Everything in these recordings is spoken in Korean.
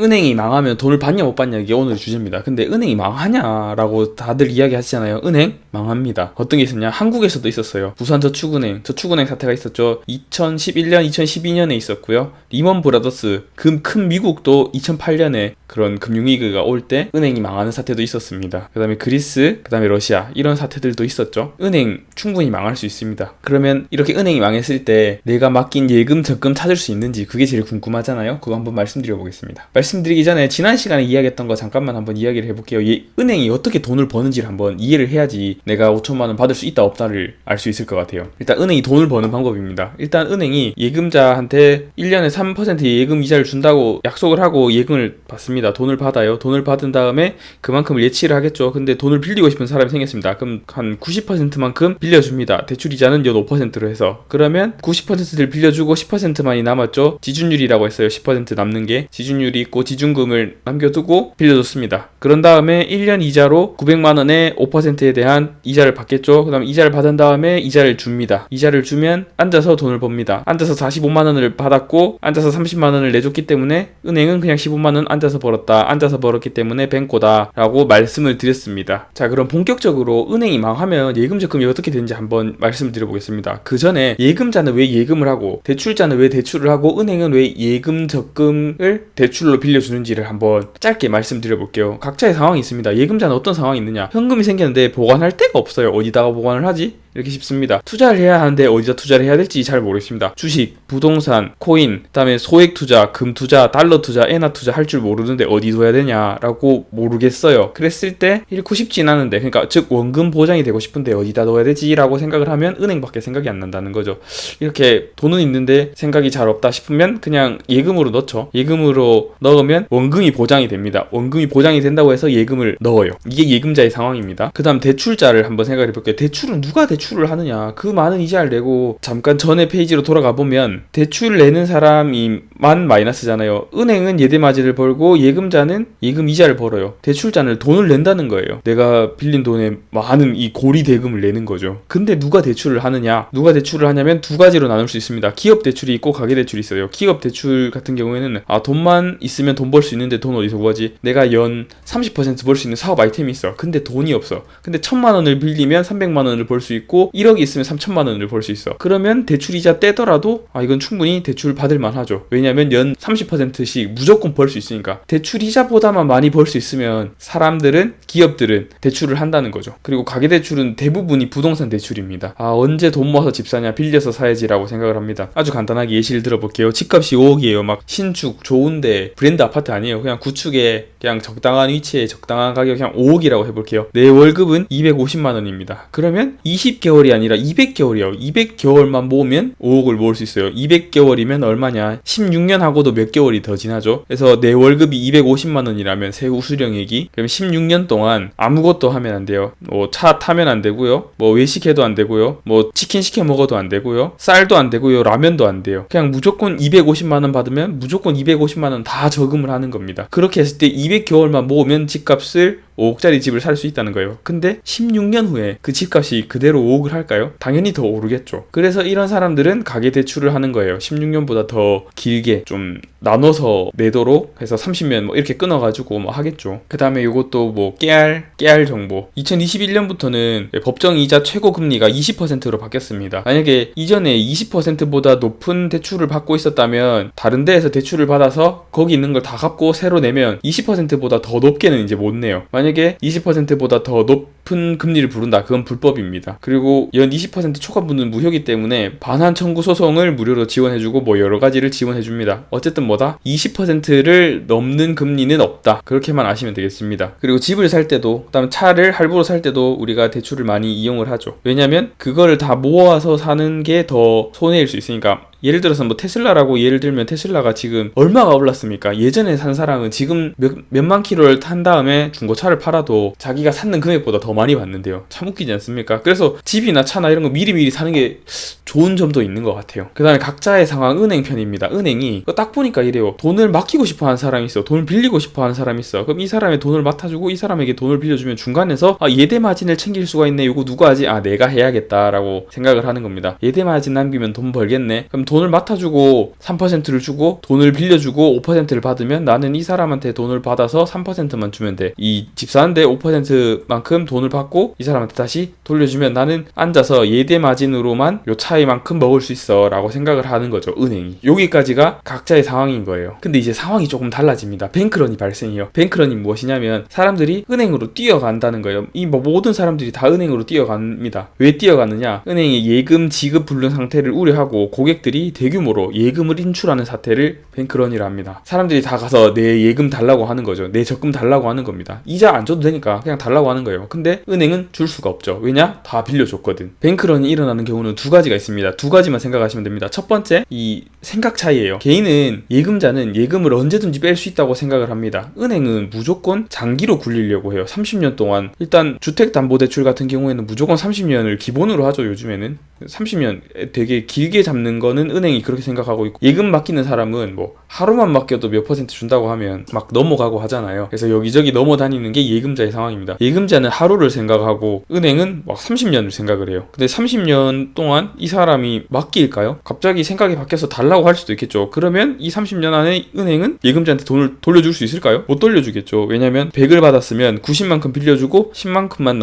은행이 망하면 돈을 받냐 못 받냐 이게 오늘의 주제입니다. 근데 은행이 망하냐라고 다들 이야기하시잖아요. 은행 망합니다. 어떤 게 있었냐? 한국에서도 있었어요. 부산저축은행 사태가 있었죠. 2011년, 2012년에 있었고요. 리먼 브라더스, 큰 미국도 2008년에 그런 금융위기가 올 때 은행이 망하는 사태도 있었습니다. 그 다음에 그리스, 그 다음에 러시아 이런 사태들도 있었죠. 은행 충분히 망할 수 있습니다. 그러면 이렇게 은행이 망했을 때 내가 맡긴 예금, 적금 찾을 수 있는지 그게 제일 궁금하잖아요. 그거 한번 말씀드려 보겠습니다. 말씀드리기 전에 지난 시간에 이야기했던 거 잠깐만 한번 이야기를 해볼게요. 은행이 어떻게 돈을 버는지를 한번 이해를 해야지 내가 5천만 원 받을 수 있다 없다를 알 수 있을 것 같아요. 일단 은행이 돈을 버는 방법입니다. 일단 은행이 예금자한테 1년에 3%의 예금 이자를 준다고 약속을 하고 예금을 받습니다. 돈을 받아요. 돈을 받은 다음에 그만큼을 예치를 하겠죠. 근데 돈을 빌리고 싶은 사람이 생겼습니다. 그럼 한 90%만큼 빌려줍니다. 대출 이자는 연 5%로 해서. 그러면 90%를 빌려주고 10%만이 남았죠. 지준율이라고 했어요. 10% 남는 게 지준율이 있고 지준금을 남겨두고 빌려줬습니다. 그런 다음에 1년 이자로 900만 원에 5%에 대한 이자를 받겠죠. 그 다음에 이자를 받은 다음에 이자를 줍니다. 이자를 주면 앉아서 돈을 법니다. 앉아서 45만 원을 받았고 앉아서 30만 원을 내줬기 때문에 은행은 그냥 15만 원 앉아서 벌었다. 앉아서 벌었기 때문에 뱅꼬다 라고 말씀을 드렸습니다. 자, 그럼 본격적으로 은행이 망하면 예금 적금이 어떻게 되는지 한번 말씀을 드려보겠습니다. 그 전에 예금자는 왜 예금을 하고 대출자는 왜 대출을 하고 은행은 왜 예금 적금을 대출로 빌려주는지를 한번 짧게 말씀드려볼게요. 각자의 상황이 있습니다. 예금자는 어떤 상황이 있느냐? 현금이 생겼는데 보관할 데가 없어요. 어디다가 보관을 하지? 이렇게 싶습니다. 투자를 해야 하는데 어디다 투자를 해야 될지 잘 모르겠습니다. 주식, 부동산, 코인, 그다음에 소액 투자, 금 투자, 달러 투자, 엔화 투자 할 줄 모르는데 어디 둬야 되냐라고 모르겠어요. 그랬을 때 잃고 싶진 않은데, 그러니까 즉 원금 보장이 되고 싶은데 어디다 넣어야 되지라고 생각을 하면 은행밖에 생각이 안 난다는 거죠. 이렇게 돈은 있는데 생각이 잘 없다 싶으면 그냥 예금으로 넣죠. 예금으로 넣으면 원금이 보장이 됩니다. 원금이 보장이 된다고 해서 예금을 넣어요. 이게 예금자의 상황입니다. 그 다음 대출자를 한번 생각해 볼게요. 대출은 누가 대출을 하느냐? 그 많은 이자를 내고 잠깐 전에 페이지로 돌아가 보면 대출 내는 사람이만 마이너스잖아요. 은행은 예대 마진을 벌고 예금자는 예금 이자를 벌어요. 대출자는 돈을 낸다는 거예요. 내가 빌린 돈에 많은 이 고리 대금을 내는 거죠. 근데 누가 대출을 하느냐? 누가 대출을 하냐면 두 가지로 나눌 수 있습니다. 기업 대출이 있고 가계 대출이 있어요. 기업 대출 같은 경우에는 돈만 있으면 돈 벌 수 있는데 돈 어디서 구하지? 내가 연 30% 벌 수 있는 사업 아이템이 있어. 근데 돈이 없어. 근데 1,000만 원을 빌리면 300만 원을 벌 수 있고 1억이 있으면 3,000만 원을 벌 수 있어. 그러면 대출 이자 떼더라도 이건 충분히 대출 받을 만하죠. 왜냐면 연 30%씩 무조건 벌 수 있으니까. 대출 이자보다만 많이 벌 수 있으면 사람들은, 기업들은 대출을 한다는 거죠. 그리고 가계대출은 대부분이 부동산 대출입니다. 언제 돈 모아서 집 사냐? 빌려서 사야지라고 생각을 합니다. 아주 간단하게 예시를 들어볼게요. 집값이 5억이에요. 막 신축 좋은데 브랜드 아파트 아니에요. 그냥 구축에 그냥 적당한 위치에 적당한 가격 그냥 5억이라고 해볼게요. 내 월급은 250만 원입니다. 그러면 20개월이 아니라 200개월이요. 200개월만 모으면 5억을 모을 수 있어요. 200개월이면 얼마냐? 16년 하고도 몇 개월이 더 지나죠. 그래서 내 월급이 250만 원이라면 세후 수령액이, 그럼 16년 동안 아무것도 하면 안 돼요. 차 타면 안 되고요. 외식해도 안 되고요. 치킨 시켜 먹어도 안 되고요. 쌀도 안 되고요. 라면도 안 돼요. 그냥 무조건 250만 원 받으면 무조건 250만 원 다 저금을 하는 겁니다. 그렇게 했을 때 200개월만 모으면 집값을 5억짜리 집을 살 수 있다는 거예요. 근데 16년 후에 그 집값이 그대로 5억을 할까요? 당연히 더 오르겠죠. 그래서 이런 사람들은 가계대출을 하는 거예요. 16년보다 더 길게 좀 나눠서 내도록 해서 30년 이렇게 끊어가지고 하겠죠. 그 다음에 이것도 깨알 정보. 2021년부터는 법정이자 최고금리가 20%로 바뀌었습니다. 만약에 이전에 20%보다 높은 대출을 받고 있었다면 다른 데에서 대출을 받아서 거기 있는 걸 다 갚고 새로 내면 20%보다 더 높게는 이제 못 내요. 만약에 20%보다 더 높은 금리를 부른다. 그건 불법입니다. 그리고 연 20% 초과분은 무효이기 때문에 반환 청구 소송을 무료로 지원해주고 여러 가지를 지원해줍니다. 어쨌든 20%를 넘는 금리는 없다. 그렇게만 아시면 되겠습니다. 그리고 집을 살 때도, 그다음 차를 할부로 살 때도 우리가 대출을 많이 이용을 하죠. 왜냐면 그거를 다 모아서 사는 게 더 손해일 수 있으니까. 예를 들어서 테슬라라고 예를 들면 테슬라가 지금 얼마가 올랐습니까? 예전에 산 사람은 지금 몇만 킬로를 탄 다음에 중고차를 팔아도 자기가 샀는 금액보다 더 많이 받는데요. 참 웃기지 않습니까? 그래서 집이나 차나 이런 거 미리미리 사는 게 좋은 점도 있는 것 같아요. 그 다음에 각자의 상황, 은행 편입니다. 은행이 딱 보니까 이래요. 돈을 맡기고 싶어 하는 사람이 있어. 돈을 빌리고 싶어 하는 사람이 있어. 그럼 이 사람의 돈을 맡아주고 이 사람에게 돈을 빌려주면 중간에서 예대 마진을 챙길 수가 있네. 이거 누가 하지? 내가 해야겠다라고 생각을 하는 겁니다. 예대 마진 남기면 돈 벌겠네. 그럼 돈을 맡아주고 3%를 주고 돈을 빌려주고 5%를 받으면 나는 이 사람한테 돈을 받아서 3%만 주면 돼. 이 집 사는데 5%만큼 돈을 받고 이 사람한테 다시 돌려주면 나는 앉아서 예대 마진으로만 요 차이만큼 먹을 수 있어 라고 생각을 하는 거죠, 은행이. 여기까지가 각자의 상황인 거예요. 근데 이제 상황이 조금 달라집니다. 뱅크런이 발생해요. 뱅크런이 무엇이냐면 사람들이 은행으로 뛰어간다는 거예요. 이 모든 사람들이 다 은행으로 뛰어갑니다. 왜 뛰어가느냐? 은행의 예금 지급 불능 상태를 우려하고 고객들이 대규모로 예금을 인출하는 사태를 뱅크런이라 합니다. 사람들이 다 가서 내 예금 달라고 하는 거죠. 내 적금 달라고 하는 겁니다. 이자 안 줘도 되니까 그냥 달라고 하는 거예요. 근데 은행은 줄 수가 없죠. 왜냐? 다 빌려줬거든. 뱅크런이 일어나는 경우는 두 가지가 있습니다. 두 가지만 생각하시면 됩니다. 첫 번째, 이 생각 차이예요. 개인은 예금자는 예금을 언제든지 뺄 수 있다고 생각을 합니다. 은행은 무조건 장기로 굴리려고 해요. 30년 동안. 일단 주택담보대출 같은 경우에는 무조건 30년을 기본으로 하죠. 요즘에는 30년 되게 길게 잡는 거는 은행이 그렇게 생각하고 있고, 예금 맡기는 사람은 뭐 하루만 맡겨도 몇 퍼센트 준다고 하면 막 넘어가고 하잖아요. 그래서 여기저기 넘어다니는 게 예금자의 상황입니다. 예금자는 하루를 생각하고 은행은 막 30년을 생각을 해요. 근데 30년 동안 이 사람이 맡길까요? 갑자기 생각이 바뀌어서 달라고 할 수도 있겠죠. 그러면 이 30년 안에 은행은 예금자한테 돈을 돌려줄 수 있을까요? 못 돌려주겠죠. 왜냐면 100을 받았으면 90만큼 빌려주고 10만큼만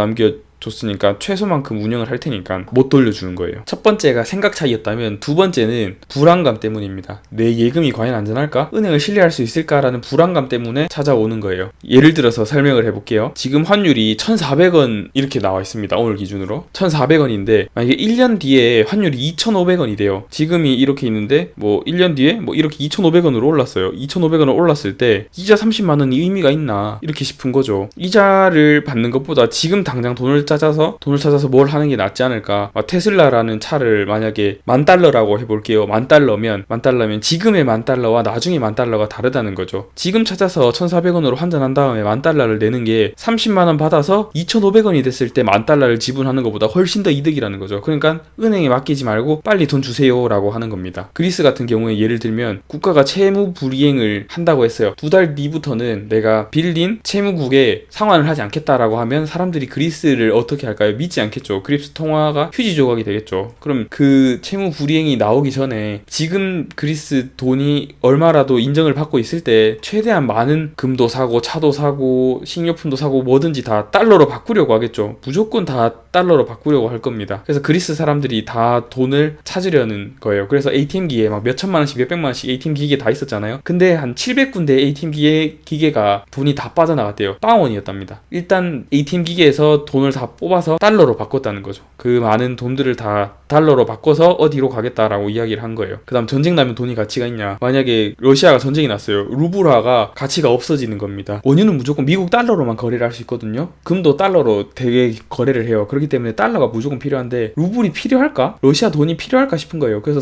줬으니까 최소만큼 운영을 할 테니까 못 돌려주는 거예요. 첫 번째가 생각 차이였다면 두 번째는 불안감 때문입니다. 내 예금이 과연 안전할까? 은행을 신뢰할 수 있을까라는 불안감 때문에 찾아오는 거예요. 예를 들어서 설명을 해볼게요. 지금 환율이 1,400원 이렇게 나와 있습니다. 오늘 기준으로 1,400원인데 만약에 1년 뒤에 환율이 2,500원이 돼요. 지금이 이렇게 있는데 뭐 1년 뒤에 뭐 이렇게 2,500원으로 올랐어요. 2,500원을 올랐을 때 이자 30만 원이 의미가 있나 이렇게 싶은 거죠. 이자를 받는 것보다 지금 당장 돈을 찾아서 뭘 하는 게 낫지 않을까. 테슬라라는 차를 만약에 $10,000라고 해볼게요. $10,000면 지금의 $10,000와 나중에 $10,000가 다르다는 거죠. 지금 찾아서 1,400원으로 환전한 다음에 $10,000를 내는 게 30만 원 받아서 2,500원이 됐을 때 $10,000를 지불하는 것보다 훨씬 더 이득이라는 거죠. 그러니까 은행에 맡기지 말고 빨리 돈 주세요 라고 하는 겁니다. 그리스 같은 경우에 예를 들면 국가가 채무 불이행을 한다고 했어요. 2달 뒤부터는 내가 빌린 채무국에 상환을 하지 않겠다라고 하면 사람들이 그리스를 어떻게 할까요? 믿지 않겠죠. 그리스 통화가 휴지 조각이 되겠죠. 그럼 그 채무 불이행이 나오기 전에 지금 그리스 돈이 얼마라도 인정을 받고 있을 때 최대한 많은 금도 사고 차도 사고 식료품도 사고 뭐든지 다 달러로 바꾸려고 하겠죠. 무조건 다 달러로 바꾸려고 할 겁니다. 그래서 그리스 사람들이 다 돈을 찾으려는 거예요. 그래서 ATM기에 막 몇천만 원씩 몇백만 원씩 ATM 기계 다 있었잖아요. 근데 한 700군데 ATM 기계가 돈이 다 빠져나갔대요. 빵원이었답니다. 일단 ATM 기계에서 돈을 다 뽑아서 달러로 바꿨다는 거죠. 그 많은 돈들을 다 달러로 바꿔서 어디로 가겠다라고 이야기를 한 거예요. 그 다음 전쟁 나면 돈이 가치가 있냐. 만약에 러시아가 전쟁이 났어요. 루블화가 가치가 없어지는 겁니다. 원유는 무조건 미국 달러로만 거래를 할 수 있거든요. 금도 달러로 되게 거래를 해요. 그렇기 때문에 달러가 무조건 필요한데 루블이 필요할까? 러시아 돈이 필요할까 싶은 거예요. 그래서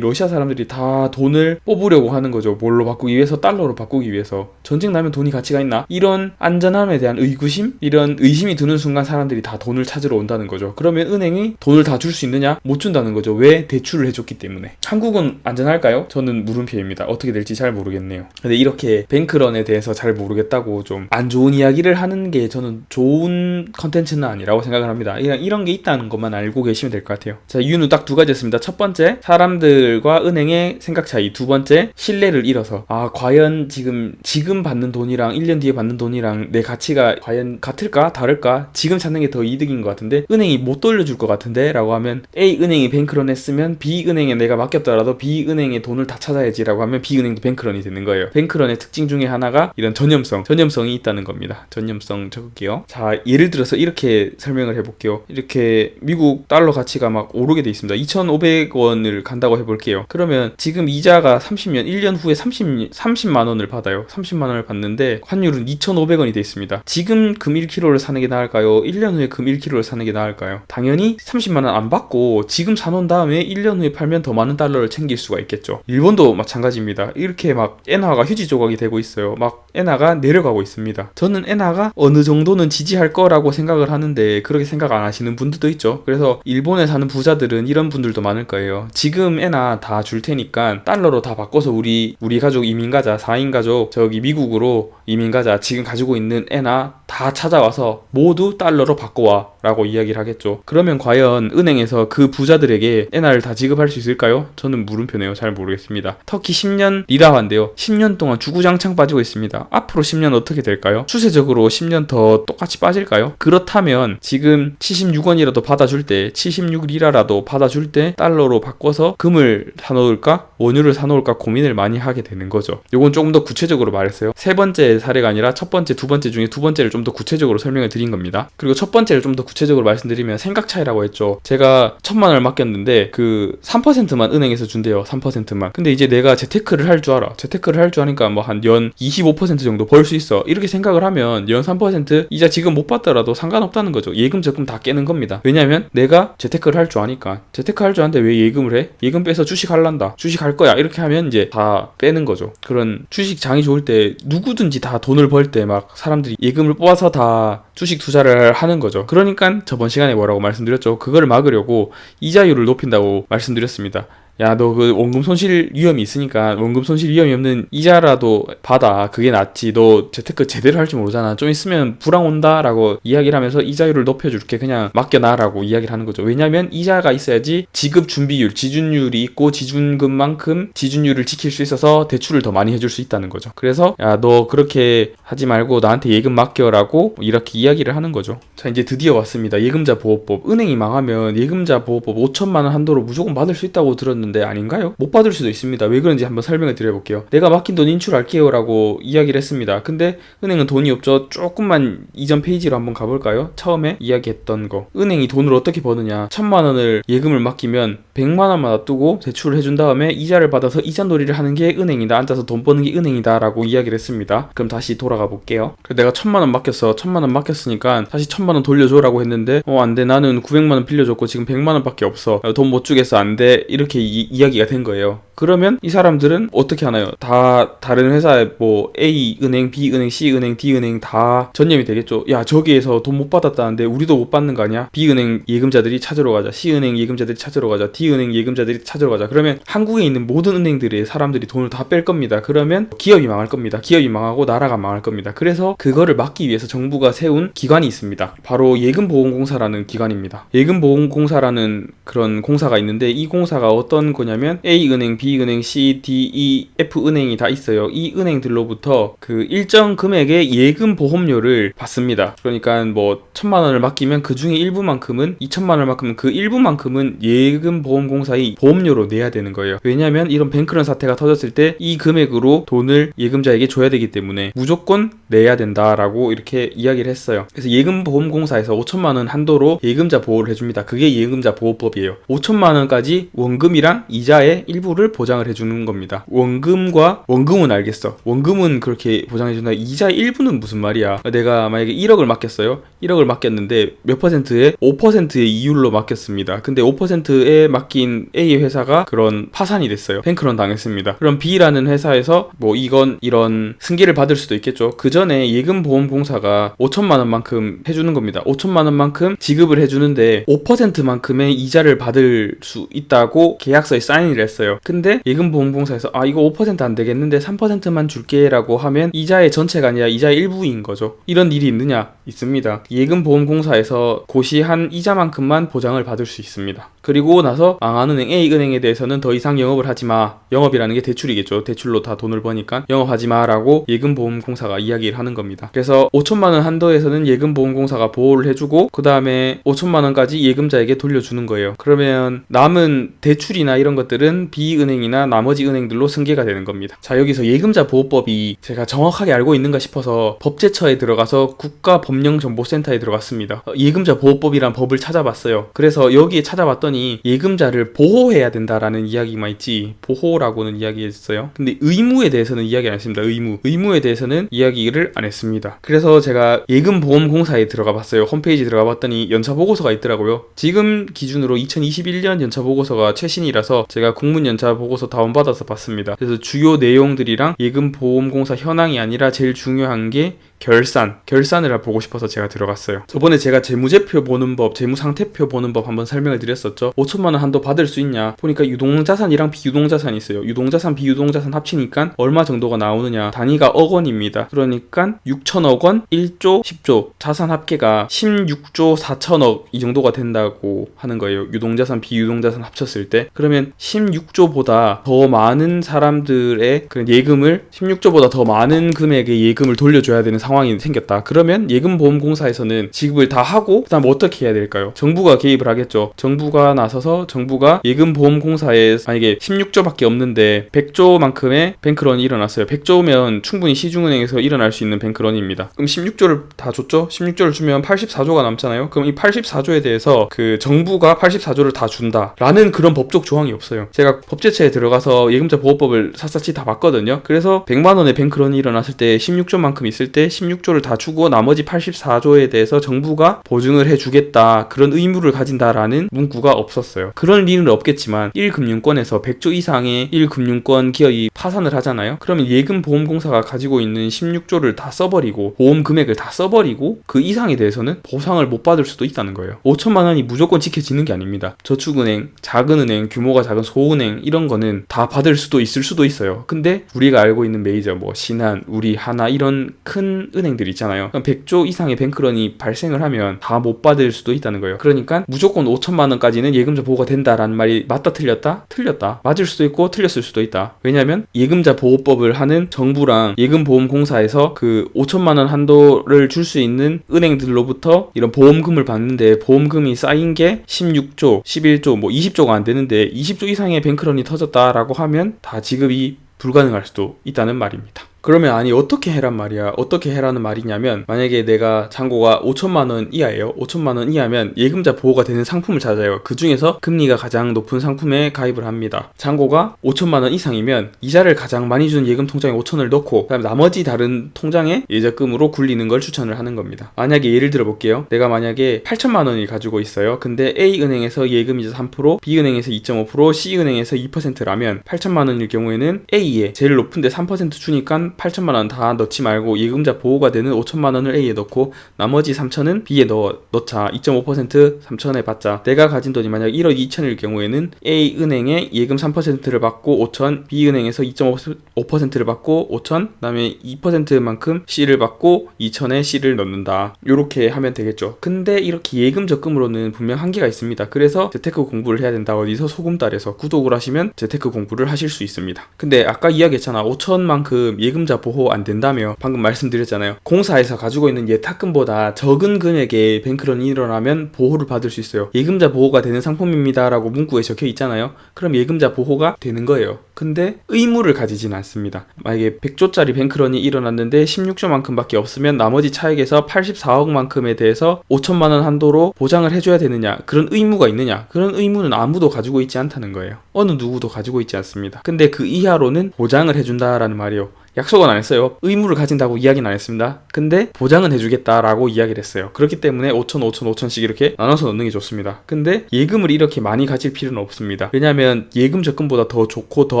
러시아 사람들이 다 돈을 뽑으려고 하는 거죠. 뭘로 바꾸기 위해서? 달러로 바꾸기 위해서. 전쟁 나면 돈이 가치가 있나? 이런 안전함에 대한 의구심? 이런 의심이 드는 순간 사람들이 다 돈을 찾으러 온다는 거죠. 그러면 은행이 돈을 다 줄 수 있느냐? 못 준다는 거죠. 왜? 대출을 해줬기 때문에. 한국은 안전할까요? 저는 물음표입니다. 어떻게 될지 잘 모르겠네요. 근데 이렇게 뱅크런에 대해서 잘 모르겠다고 좀 안 좋은 이야기를 하는 게 저는 좋은 컨텐츠는 아니라고 생각을 합니다. 그냥 이런 게 있다는 것만 알고 계시면 될 것 같아요. 자, 이유는 딱 두 가지였습니다. 첫 번째, 사람들과 은행의 생각 차이. 두 번째, 신뢰를 잃어서 과연 지금 받는 돈이랑 1년 뒤에 받는 돈이랑 내 가치가 과연 같을까? 다를까? 지금 찾는 게 더 이득인 것 같은데 은행이 못 돌려줄 것 같은데 라고 하면 A 은행이 뱅크런 했으면 B 은행에 내가 맡겼더라도 B 은행에 돈을 다 찾아야지 라고 하면 B 은행도 뱅크런이 되는 거예요. 뱅크런의 특징 중에 하나가 이런 전염성이 있다는 겁니다. 전염성 적을게요. 자, 예를 들어서 이렇게 설명을 해볼게요. 이렇게 미국 달러 가치가 막 오르게 돼 있습니다. 2,500원을 간다고 해볼게요. 그러면 지금 이자가 30년, 1년 후에 30만 원을 받아요. 30만 원을 받는데 환율은 2,500원이 돼 있습니다. 지금 금 1kg를 사는 게 나을까요? 1년 후에 금 1kg를 사는 게 나을까요? 당연히 30만 원 안 받고 지금 사놓은 다음에 1년 후에 팔면 더 많은 달러를 챙길 수가 있겠죠. 일본도 마찬가지입니다. 이렇게 막 엔화가 휴지 조각이 되고 있어요. 막 엔화가 내려가고 있습니다. 저는 엔화가 어느 정도는 지지할 거라고 생각을 하는데 그렇게 생각 안 하시는 분들도 있죠. 그래서 일본에 사는 부자들은 이런 분들도 많을 거예요. 지금 엔화 다 줄 테니까 달러로 다 바꿔서 우리 가족 이민 가자. 4인 가족 저기 미국으로 이민 가자. 지금 가지고 있는 엔화 다 찾아와서 모두 달러로 바꿔와 라고 이야기를 하겠죠. 그러면 과연 은행에서 그 부자들에게 엔화를 다 지급할 수 있을까요? 저는 물음표네요. 잘 모르겠습니다. 터키 10년 리라화인데요. 10년 동안 주구장창 빠지고 있습니다. 앞으로 10년 어떻게 될까요? 추세적으로 10년 더 똑같이 빠질까요? 그렇다면 지금 76원이라도 받아줄 때 76리라라도 받아줄 때 달러로 바꿔서 금을 사놓을까? 원유를 사놓을까 고민을 많이 하게 되는 거죠. 요건 조금 더 구체적으로 말했어요. 세 번째 사례가 아니라 첫 번째, 두 번째 중에 두 번째를 좀 더 구체적으로 설명을 드린 겁니다. 그리고 첫 번째를 좀 더 구체적으로 말씀드리면 생각 차이라고 했죠. 제가 1000만원을 맡겼는데 그 3%만 은행에서 준대요. 3%만. 근데 이제 내가 재테크를 할 줄 알아. 재테크를 할 줄 아니까 뭐 한 연 25% 정도 벌 수 있어. 이렇게 생각을 하면 연 3% 이자 지금 못 받더라도 상관없다는 거죠. 예금 적금 다 깨는 겁니다. 왜냐면 내가 재테크를 할 줄 아니까. 재테크 할 줄 아는데 왜 예금을 해? 예금 빼서 주식 할란다. 주식 할 거야. 이렇게 하면 이제 다 빼는 거죠. 그런 주식 장이 좋을 때 누구든지 다 돈을 벌 때 막 사람들이 예금을 뽑아서 다 주식 투자를 하는 거죠. 그러니까 저번 시간에 뭐라고 말씀드렸죠. 그거를 막으려고 이자율을 높인다고 말씀드렸습니다. 야, 너 그 원금 손실 위험이 있으니까 원금 손실 위험이 없는 이자라도 받아. 그게 낫지. 너 재테크 제대로 할 줄 모르잖아. 좀 있으면 불황 온다라고 이야기를 하면서 이자율을 높여줄게. 그냥 맡겨놔라고 이야기를 하는 거죠. 왜냐면 이자가 있어야지 지급 준비율, 지준율이 있고 지준금만큼 지준율을 지킬 수 있어서 대출을 더 많이 해줄 수 있다는 거죠. 그래서 야, 너 그렇게 하지 말고 나한테 예금 맡겨라고 이렇게 이야기를 하는 거죠. 자, 이제 드디어 왔습니다. 예금자 보호법. 은행이 망하면 예금자 보호법 5천만 원 한도로 무조건 받을 수 있다고 들었는데 아닌가요? 못 받을 수도 있습니다. 왜 그런지 한번 설명을 드려볼게요. 내가 맡긴 돈 인출할게요 라고 이야기를 했습니다. 근데 은행은 돈이 없죠. 조금만 이전 페이지로 한번 가볼까요? 처음에 이야기했던 거. 은행이 돈을 어떻게 버느냐. 1000만 원을 예금을 맡기면 100만 원만 놔두고 대출을 해준 다음에 이자를 받아서 이자놀이를 하는 게 은행이다. 앉아서 돈 버는 게 은행이다 라고 이야기를 했습니다. 그럼 다시 돌아가 볼게요. 내가 1000만 원 맡겼어. 1000만 원 맡겼으니까 다시 1000만 원 돌려줘 라고 했는데 안돼. 나는 900만 원 빌려줬고 지금 100만 원밖에 없어. 돈 못 주겠어. 안돼. 이렇게 이야기가 된 거예요. 그러면 이 사람들은 어떻게 하나요? 다 다른 회사에 뭐 A 은행, B 은행, C 은행, D 은행 다 전념이 되겠죠. 야, 저기에서 돈 못 받았다는데 우리도 못 받는 거 아니야? B 은행 예금자들이 찾으러 가자. C 은행 예금자들이 찾으러 가자. D 은행 예금자들이 찾으러 가자. 그러면 한국에 있는 모든 은행들의 사람들이 돈을 다 뺄 겁니다. 그러면 기업이 망할 겁니다. 기업이 망하고 나라가 망할 겁니다. 그래서 그거를 막기 위해서 정부가 세운 기관이 있습니다. 바로 예금보험공사라는 기관입니다. 예금보험공사라는 그런 공사가 있는데 이 공사가 어떤 거냐면 A 은행, B 은행, C, D, E, F 은행이 다 있어요. 이 은행들로부터 그 일정 금액의 예금 보험료를 받습니다. 그러니까 뭐 1000만 원을 맡기면 그 중에 일부만큼은 2000만 원을 맡기면 그 일부만큼은 예금 보험공사의 보험료로 내야 되는 거예요. 왜냐하면 이런 뱅크런 사태가 터졌을 때 이 금액으로 돈을 예금자에게 줘야 되기 때문에 무조건 내야 된다라고 이렇게 이야기를 했어요. 그래서 예금 보험공사에서 5천만 원 한도로 예금자 보호를 해줍니다. 그게 예금자 보호법이에요. 5천만 원까지 원금이랑 이자의 일부를 보장을 해주는 겁니다. 원금은 알겠어. 원금은 그렇게 보장해준다. 이자의 일부는 무슨 말이야. 내가 만약에 1억을 맡겼어요. 1억을 맡겼는데 몇 퍼센트에? 5%의 이율로 맡겼습니다. 근데 5%에 맡긴 A 회사가 그런 파산이 됐어요. 뱅크런 당했습니다. 그럼 B라는 회사에서 뭐 이런 승계를 받을 수도 있겠죠. 그 전에 예금보험공사가 5천만 원만큼 해주는 겁니다. 5천만 원만큼 지급을 해주는데 5%만큼의 이자를 받을 수 있다고 계약서에 사인을 했어요. 근데 예금보험공사에서 이거 5% 안 되겠는데 3%만 줄게 라고 하면 이자의 전체가 아니라 이자의 일부인 거죠. 이런 일이 있느냐? 있습니다. 예금보험공사에서 고시한 이자만큼만 보장을 받을 수 있습니다. 그리고 나서 망한 은행 A은행에 대해서는 더 이상 영업을 하지마. 영업이라는 게 대출이겠죠. 대출로 다 돈을 버니까 영업하지마 라고 예금보험공사가 이야기를 하는 겁니다. 그래서 5천만 원 한도에서는 예금보험공사가 보호를 해주고 그 다음에 5천만 원까지 예금자에게 돌려주는 거예요. 그러면 남은 대출이나 이런 것들은 B은행이나 나머지 은행들로 승계가 되는 겁니다. 자, 여기서 예금자 보호법이 제가 정확하게 알고 있는가 싶어서 법제처에 들어가서 국가법령정보센터에 들어갔습니다. 예금자 보호법이란 법을 찾아봤어요. 그래서 여기에 찾아봤더니 예금자를 보호해야 된다라는 이야기만 있지 보호라고는 이야기했어요. 근데 의무에 대해서는 이야기 안 했습니다. 의무에 대해서는 이야기를 안 했습니다. 그래서 제가 예금보험공사에 들어가 봤어요. 홈페이지 들어가 봤더니 연차보고서가 있더라고요. 지금 기준으로 2021년 연차보고서가 최신이라서 제가 국문연차보고서 다운받아서 봤습니다. 그래서 주요 내용들이랑 예금보험공사 현황이 아니라 제일 중요한 게 결산을 보고 싶어서 제가 들어갔어요. 저번에 제가 재무제표 보는 법, 재무상태표 보는 법 한번 설명을 드렸었죠. 5천만 원 한도 받을 수 있냐 보니까 유동자산이랑 비유동자산이 있어요. 유동자산 비유동자산 합치니까 얼마 정도가 나오느냐, 단위가 억 원입니다. 그러니까 6천억 원, 1조, 10조 자산 합계가 16조 4천억 이 정도가 된다고 하는 거예요. 유동자산 비유동자산 합쳤을 때. 그러면 16조보다 더 많은 사람들의 그런 예금을 16조보다 더 많은 금액의 예금을 돌려줘야 되는 상황이 생겼다. 그러면 예금보험공사에서는 지급을 다 하고 그다음 어떻게 해야 될까요? 정부가 개입을 하겠죠. 정부가 나서서 정부가 예금보험공사에 만약에 16조밖에 없는데 100조만큼의 뱅크런이 일어났어요. 100조면 충분히 시중은행에서 일어날 수 있는 뱅크런입니다. 그럼 16조를 다 줬죠? 16조를 주면 84조가 남잖아요. 그럼 이 84조에 대해서 그 정부가 84조를 다 준다라는 그런 법적 조항이 없어요. 제가 법제처에 들어가서 예금자 보호법을 샅샅이 다 봤거든요. 그래서 100만 원의 뱅크런이 일어났을 때 16조만큼 있을 때 16조를 다 주고 나머지 84조에 대해서 정부가 보증을 해주겠다, 그런 의무를 가진다라는 문구가 없었어요. 그런 리는 없겠지만 1금융권에서 100조 이상의 1금융권 기업이 파산을 하잖아요. 그러면 예금보험공사가 가지고 있는 16조를 다 써버리고 보험 금액을 다 써버리고 그 이상에 대해서는 보상을 못 받을 수도 있다는 거예요. 5천만 원이 무조건 지켜지는 게 아닙니다. 저축은행, 작은은행, 규모가 작은 소은행 이런 거는 다 받을 수도 있을 수도 있어요. 근데 우리가 알고 있는 메이저 뭐 신한, 우리, 하나 이런 큰 은행들 있잖아요. 100조 이상의 뱅크런이 발생을 하면 다 못 받을 수도 있다는 거예요. 그러니까 무조건 5천만 원까지는 예금자 보호가 된다라는 말이 맞다 틀렸다? 틀렸다. 맞을 수도 있고 틀렸을 수도 있다. 왜냐면 예금자 보호법을 하는 정부랑 예금보험공사에서 그 5천만 원 한도를 줄 수 있는 은행들로부터 이런 보험금을 받는데 보험금이 쌓인 게 16조, 11조, 뭐 20조가 안 되는데 20조 이상의 뱅크런이 터졌다라고 하면 다 지급이 불가능할 수도 있다는 말입니다. 그러면 아니 어떻게 해란 말이야? 어떻게 해라는 말이냐면 만약에 내가 잔고가 5천만 원 이하예요. 5천만 원 이하면 예금자 보호가 되는 상품을 찾아요. 그 중에서 금리가 가장 높은 상품에 가입을 합니다. 잔고가 5천만 원 이상이면 이자를 가장 많이 주는 예금 통장에 5천을 넣고 그다음에 나머지 다른 통장에 예적금으로 굴리는 걸 추천을 하는 겁니다. 만약에 예를 들어 볼게요. 내가 만약에 8천만 원을 가지고 있어요. 근데 A은행에서 예금이자 3%, B은행에서 2.5%, C은행에서 2%라면 8천만 원일 경우에는 A에 제일 높은데 3% 주니까 8천만 원 다 넣지 말고 예금자 보호가 되는 5천만 원을 A에 넣고 나머지 3천은 B에 넣자. 2.5% 3천에 받자. 내가 가진 돈이 만약 1억 2천일 경우에는 A은행에 예금 3%를 받고 5천, B은행에서 2.5%를 받고 5천, 그다음에 2%만큼 C를 받고 2천에 C를 넣는다. 요렇게 하면 되겠죠. 근데 이렇게 예금 적금으로는 분명 한계가 있습니다. 그래서 재테크 공부를 해야 된다. 어디서 소금달에서 구독을 하시면 재테크 공부를 하실 수 있습니다. 근데 아까 이야기했잖아. 5천만큼 예금자 보호 안 된다며 방금 말씀드렸잖아요. 공사에서 가지고 있는 예탁금보다 적은 금액의 뱅크런이 일어나면 보호를 받을 수 있어요. 예금자 보호가 되는 상품입니다 라고 문구에 적혀 있잖아요. 그럼 예금자 보호가 되는 거예요. 근데 의무를 가지진 않습니다. 만약에 100조짜리 뱅크런이 일어났는데 16조만큼밖에 없으면 나머지 차액에서 84억만큼에 대해서 5천만 원 한도로 보장을 해줘야 되느냐, 그런 의무가 있느냐, 그런 의무는 아무도 가지고 있지 않다는 거예요. 어느 누구도 가지고 있지 않습니다. 근데 그 이하로는 보장을 해준다라는 말이요. 약속은 안 했어요. 의무를 가진다고 이야기는 안 했습니다. 근데 보장은 해주겠다라고 이야기를 했어요. 그렇기 때문에 5천, 5천, 5천씩 이렇게 나눠서 넣는 게 좋습니다. 근데 예금을 이렇게 많이 가질 필요는 없습니다. 왜냐하면 예금 적금보다 더 좋고 더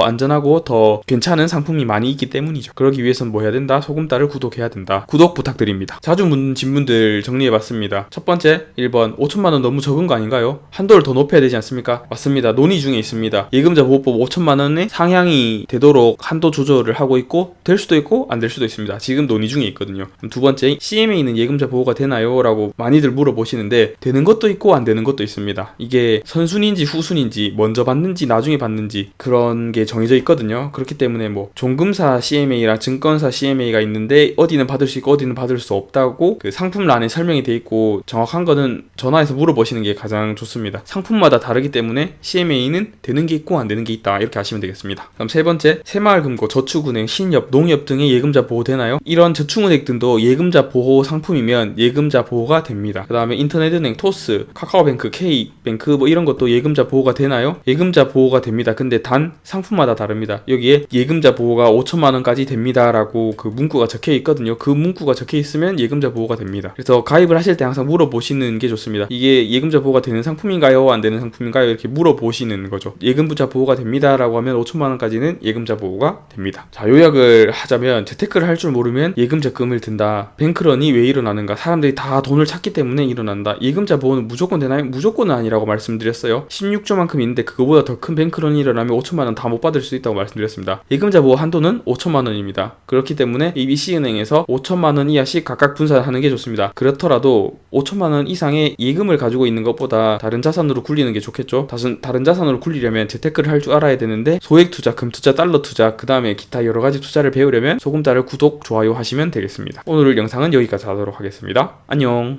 안전하고 더 괜찮은 상품이 많이 있기 때문이죠. 그러기 위해서는 뭐 해야 된다? 소금달을 구독해야 된다. 구독 부탁드립니다. 자주 묻는 질문들 정리해봤습니다. 첫 번째, 1번 5천만 원 너무 적은 거 아닌가요? 한도를 더 높여야 되지 않습니까? 맞습니다. 논의 중에 있습니다. 예금자 보호법 5천만 원의 상향이 되도록 한도 조절을 하고 있고 될 수도 있고 안 될 수도 있습니다. 지금 논의 중에 있거든요. 두 번째, CMA는 예금자 보호가 되나요? 라고 많이들 물어보시는데 되는 것도 있고 안 되는 것도 있습니다. 이게 선순위인지 후순위인지 먼저 받는지 나중에 받는지 그런 게 정해져 있거든요. 그렇기 때문에 뭐 종금사 CMA랑 증권사 CMA가 있는데 어디는 받을 수 있고 어디는 받을 수 없다고 그 상품란에 설명이 돼 있고 정확한 거는 전화해서 물어보시는 게 가장 좋습니다. 상품마다 다르기 때문에 CMA는 되는 게 있고 안 되는 게 있다. 이렇게 하시면 되겠습니다. 그럼 세 번째, 새마을금고, 저축은행, 신협, 농협 등의 예금자 보호 되나요? 이런 저축은행 등도 예금자 보호 상품이면 예금자 보호가 됩니다. 그 다음에 인터넷은행, 토스, 카카오뱅크, K뱅크 뭐 이런 것도 예금자 보호가 되나요? 예금자 보호가 됩니다. 근데 단 상품마다 다릅니다. 여기에 예금자 보호가 5천만 원까지 됩니다 라고 그 문구가 적혀 있거든요. 그 문구가 적혀 있으면 예금자 보호가 됩니다. 그래서 가입을 하실 때 항상 물어보시는 게 좋습니다. 이게 예금자 보호가 되는 상품인가요? 안 되는 상품인가요? 이렇게 물어보시는 거죠. 예금자 보호가 됩니다 라고 하면 5천만 원까지는 예금자 보호가 됩니다. 자, 요약을 요약을 하자면 재테크를 할 줄 모르면 예금자 금을 든다. 뱅크런이 왜 일어나는가? 사람들이 다 돈을 찾기 때문에 일어난다. 예금자 보호는 무조건 되나요? 무조건은 아니라고 말씀드렸어요. 16조만큼 있는데 그거보다 더 큰 뱅크런이 일어나면 5천만 원 다 못 받을 수 있다고 말씀드렸습니다. 예금자 보호 한도는 5천만 원입니다. 그렇기 때문에 ABC은행에서 5천만 원 이하씩 각각 분산하는 게 좋습니다. 그렇더라도 5천만 원 이상의 예금을 가지고 있는 것보다 다른 자산으로 굴리는 게 좋겠죠. 다른 자산으로 굴리려면 재테크를 할 줄 알아야 되는데 소액 투자, 금 투자, 달러 투자, 그 다음에 기타 여러 가지 투자를 배우려면 소금자를 구독, 좋아요 하시면 되겠습니다. 오늘 영상은 여기까지 하도록 하겠습니다. 안녕.